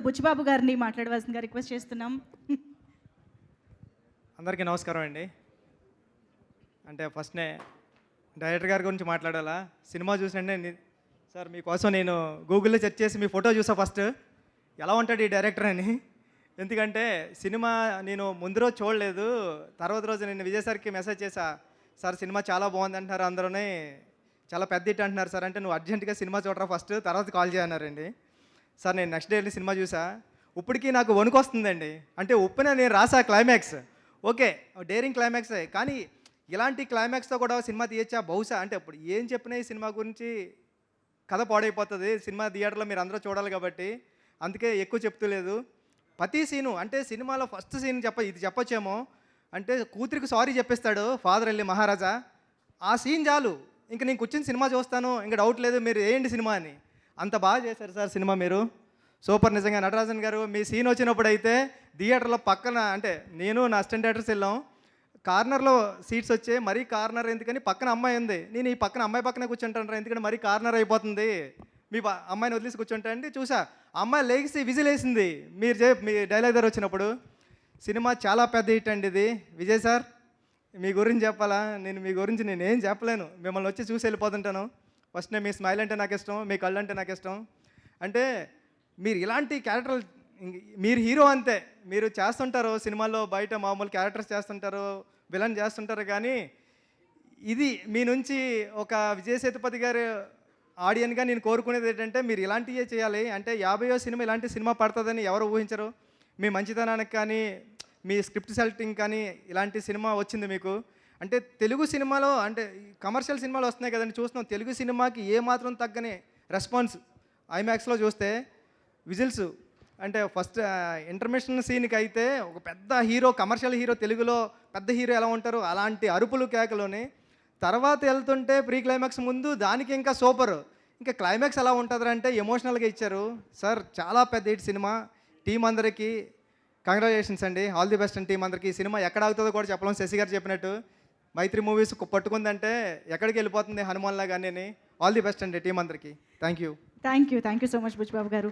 బుచ్చిబాబు గారిని మాట్లాడవలసిందిగా రిక్వెస్ట్ చేస్తున్నాం. అందరికీ నమస్కారం అండి. అంటే ఫస్ట్నే డైరెక్టర్ గారి గురించి మాట్లాడాలా. సినిమా చూసానండి సార్, మీకోసం నేను గూగుల్లో సెర్చ్ చేసి మీ ఫోటో చూసా ఫస్ట్, ఎలా ఉంటాడు ఈ డైరెక్టర్ అని. ఎందుకంటే సినిమా నేను ముందు రోజు చూడలేదు, తర్వాత రోజు నేను విజయ్ సార్కి మెసేజ్ చేశా, సార్ సినిమా చాలా బాగుంది అంటున్నారు అందరూనే, చాలా పెద్ద హిట్ అంటున్నారు సార్ అంటే, నువ్వు అర్జెంటుగా సినిమా చూడరా ఫస్ట్, తర్వాత కాల్ చేయన్నారండి. సార్ నేను నెక్స్ట్ డే వెళ్ళి సినిమా చూసా, ఇప్పటికీ నాకు వణుకు వస్తుందండి. అంటే ఉప్పున నేను రాసా క్లైమాక్స్, ఓకే డేరింగ్ క్లైమాక్సే, కానీ ఇలాంటి క్లైమాక్స్తో కూడా సినిమా తీయచ్చా బహుశా, అంటే ఇప్పుడు ఏం చెప్పినా ఈ సినిమా గురించి కథ పాడైపోతుంది. సినిమా థియేటర్లో మీరు అందరూ చూడాలి కాబట్టి అందుకే ఎక్కువ చెప్తలేదు. ప్రతి సీను అంటే సినిమాలో ఫస్ట్ సీన్ ఇది చెప్పొచ్చేమో, అంటే కూతురికి సారీ చెప్పేస్తాడు ఫాదర్ వెళ్ళి మహారాజా, ఆ సీన్ చాలు ఇంక నేను కూర్చొని సినిమా చూస్తాను, ఇంకా డౌట్ లేదు మీరు వేయండి సినిమా అని. అంత బాగా చేశారు సార్ సినిమా, మీరు సూపర్. నిజంగా నటరాజన్ గారు మీ సీన్ వచ్చినప్పుడు అయితే థియేటర్లో పక్కన, అంటే నేను నా అసిస్టెంట్ డైరెక్టర్స్ వెళ్ళాం, కార్నర్లో సీట్స్ వచ్చాయి, మరీ కార్నర్ ఎందుకని పక్కన అమ్మాయి ఉంది, నేను ఈ పక్కన అమ్మాయి పక్కనే కూర్చుంటాను ఎందుకంటే మరీ కార్నర్ అయిపోతుంది, మీ అమ్మాయిని వదిలేసి కూర్చుంటా అండి. చూసా అమ్మాయి లేచి విజిల్ వేసింది మీ డైలాగ్ దగ్గర వచ్చినప్పుడు. సినిమా చాలా పెద్ద హిట్ అండి ఇది. విజయ్ సార్ మీ గురించి చెప్పాలా, మీ గురించి నేను ఏం చెప్పలేను, మిమ్మల్ని వచ్చి చూసి వెళ్ళిపోతుంటాను. ఫస్ట్ మీ స్మైల్ అంటే నాకు ఇష్టం, మీ కళ్ళు అంటే నాకు ఇష్టం. అంటే మీరు ఇలాంటి క్యారెక్టర్లు, మీరు హీరో అంతే, మీరు చేస్తుంటారు సినిమాల్లో బయట మామూలు క్యారెక్టర్స్ చేస్తుంటారు, విలన్ చేస్తుంటారు, కానీ ఇది మీ నుంచి ఒక విజయ్ సేతుపతి గారు ఆడియన్గా నేను కోరుకునేది ఏంటంటే, మీరు ఇలాంటివే చేయాలి. అంటే 50వ సినిమా ఇలాంటి సినిమా పడుతుందని ఎవరు ఊహించరు. మీ మంచితనానికి కానీ మీ స్క్రిప్ట్ సెలెక్టింగ్ కానీ ఇలాంటి సినిమా వచ్చింది మీకు. అంటే తెలుగు సినిమాలో, అంటే కమర్షియల్ సినిమాలు వస్తున్నాయి కదండి చూస్తున్నాం, తెలుగు సినిమాకి ఏమాత్రం తగ్గని రెస్పాన్స్. ఐమాక్స్లో చూస్తే విజిల్స్, అంటే ఫస్ట్ ఇంటర్మిషన్ సీన్కి అయితే ఒక పెద్ద హీరో, కమర్షియల్ హీరో, తెలుగులో పెద్ద హీరో ఎలా ఉంటారు అలాంటి అరుపులు కేకలోని, తర్వాత వెళ్తుంటే ప్రీ క్లైమాక్స్ ముందు దానికి ఇంకా సూపర్, ఇంకా క్లైమాక్స్ ఎలా ఉంటుందంటే ఎమోషనల్గా ఇచ్చారు సార్. చాలా పెద్ద హిట్ సినిమా. టీం అందరికీ కంగ్రాచులేషన్స్ అండి, ఆల్ ది బెస్ట్ అండి టీం అందరికీ. ఈ సినిమా ఎక్కడ ఆగుతుందో కూడా చెప్పలేం. శశి గారు చెప్పినట్టు మైత్రి మూవీస్ పట్టుకుందంటే ఎక్కడికి వెళ్ళిపోతుంది హనుమాన్లా కానీ. ఆల్ ది బెస్ట్ అండి టీం అందరికీ. Thank you so much Buchibabu గారు.